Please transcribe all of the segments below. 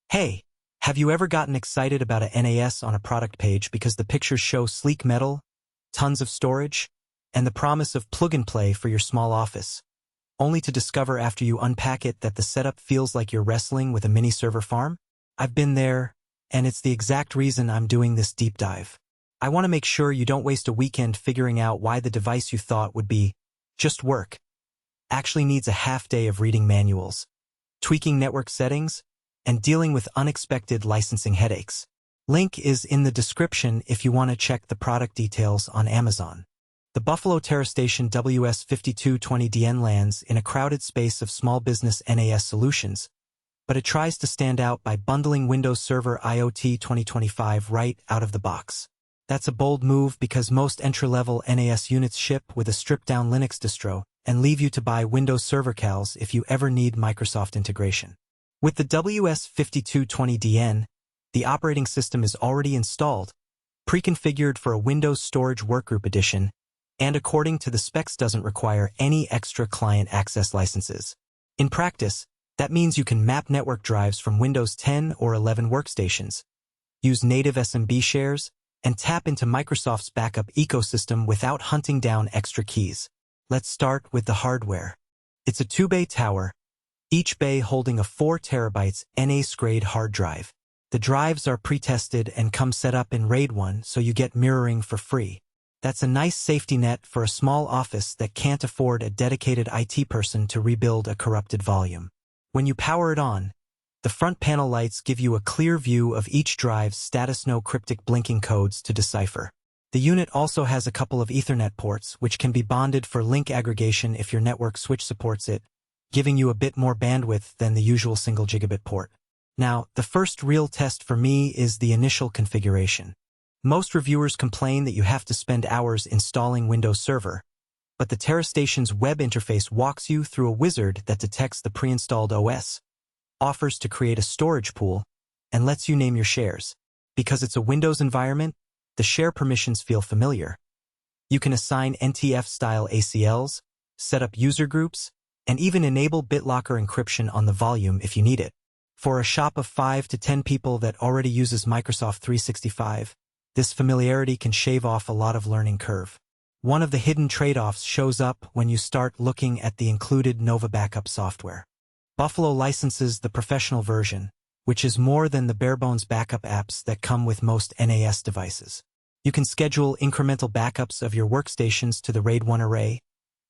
Hey, have you ever gotten excited about a NAS on a product page because the pictures show sleek metal, tons of storage, and the promise of plug-and-play for your small office, only to discover after you unpack it that the setup feels like you're wrestling with a mini server farm? I've been there, and it's the exact reason I'm doing this deep dive. I want to make sure you don't waste a weekend figuring out why the device you thought would be just work actually needs a half day of reading manuals, tweaking network settings, and dealing with unexpected licensing headaches. Link is in the description if you want to check the product details on Amazon. The Buffalo TeraStation WS5220DN lands in a crowded space of small business NAS solutions, but it tries to stand out by bundling Windows Server IoT 2025 right out of the box. That's a bold move because most entry-level NAS units ship with a stripped-down Linux distro and leave you to buy Windows Server CALs if you ever need Microsoft integration. With the WS5220DN, the operating system is already installed, pre-configured for a Windows Storage Workgroup Edition, and according to the specs doesn't require any extra client access licenses. In practice, that means you can map network drives from Windows 10 or 11 workstations, use native SMB shares, and tap into Microsoft's backup ecosystem without hunting down extra keys. Let's start with the hardware. It's a 2-bay tower, each bay holding a 4 terabytes NAS-grade hard drive. The drives are pre-tested and come set up in RAID 1, so you get mirroring for free. That's a nice safety net for a small office that can't afford a dedicated IT person to rebuild a corrupted volume. When you power it on, the front panel lights give you a clear view of each drive's status, no cryptic blinking codes to decipher. The unit also has a couple of Ethernet ports, which can be bonded for link aggregation if your network switch supports it, giving you a bit more bandwidth than the usual single gigabit port. Now, the first real test for me is the initial configuration. Most reviewers complain that you have to spend hours installing Windows Server, but the TeraStation's web interface walks you through a wizard that detects the pre-installed OS, offers to create a storage pool, and lets you name your shares. Because it's a Windows environment, the share permissions feel familiar. You can assign NTF-style ACLs, set up user groups, and even enable BitLocker encryption on the volume if you need it. For a shop of 5 to 10 people that already uses Microsoft 365, this familiarity can shave off a lot of learning curve. One of the hidden trade-offs shows up when you start looking at the included Nova backup software. Buffalo licenses the professional version, which is more than the bare-bones backup apps that come with most NAS devices. You can schedule incremental backups of your workstations to the RAID 1 array,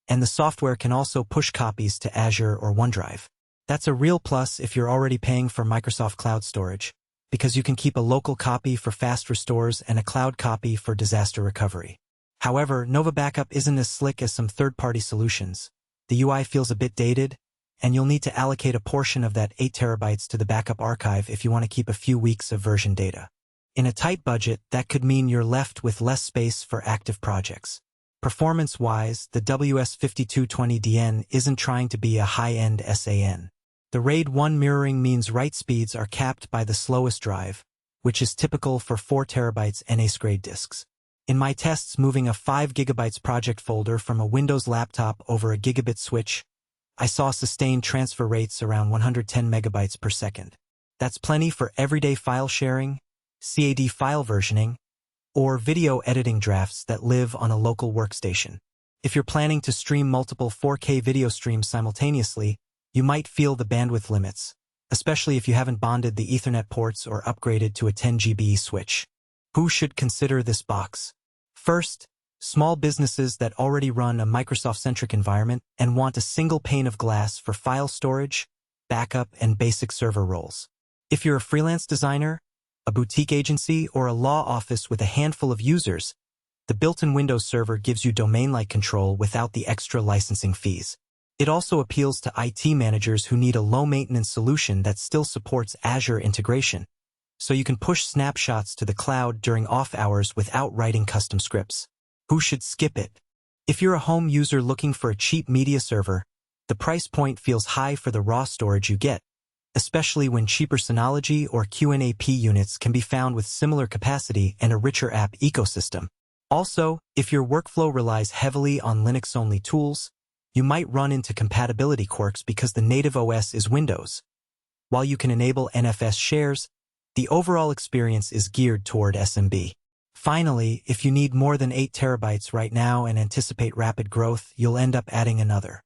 and the software can also push copies to Azure or OneDrive. That's a real plus if you're already paying for Microsoft Cloud Storage, because you can keep a local copy for fast restores and a cloud copy for disaster recovery. However, Nova Backup isn't as slick as some third-party solutions. The UI feels a bit dated, and you'll need to allocate a portion of that 8 terabytes to the backup archive if you want to keep a few weeks of version data. In a tight budget, that could mean you're left with less space for active projects. Performance-wise, the WS5220DN isn't trying to be a high-end SAN. The RAID 1 mirroring means write speeds are capped by the slowest drive, which is typical for 4 terabytes NAS-grade disks. In my tests moving a 5 gigabytes project folder from a Windows laptop over a gigabit switch, I saw sustained transfer rates around 110 megabytes per second. That's plenty for everyday file sharing, CAD file versioning, or video editing drafts that live on a local workstation. If you're planning to stream multiple 4K video streams simultaneously, you might feel the bandwidth limits, especially if you haven't bonded the Ethernet ports or upgraded to a 10 GB switch. Who should consider this box? First, small businesses that already run a Microsoft-centric environment and want a single pane of glass for file storage, backup, and basic server roles. If you're a freelance designer, a boutique agency, or a law office with a handful of users, the built-in Windows Server gives you domain-like control without the extra licensing fees. It also appeals to IT managers who need a low-maintenance solution that still supports Azure integration, so you can push snapshots to the cloud during off hours without writing custom scripts. Who should skip it? If you're a home user looking for a cheap media server, the price point feels high for the raw storage you get, especially when cheaper Synology or QNAP units can be found with similar capacity and a richer app ecosystem. Also, if your workflow relies heavily on Linux-only tools, you might run into compatibility quirks because the native OS is Windows. While you can enable NFS shares, the overall experience is geared toward SMB. Finally, if you need more than 8 terabytes right now and anticipate rapid growth, you'll end up adding another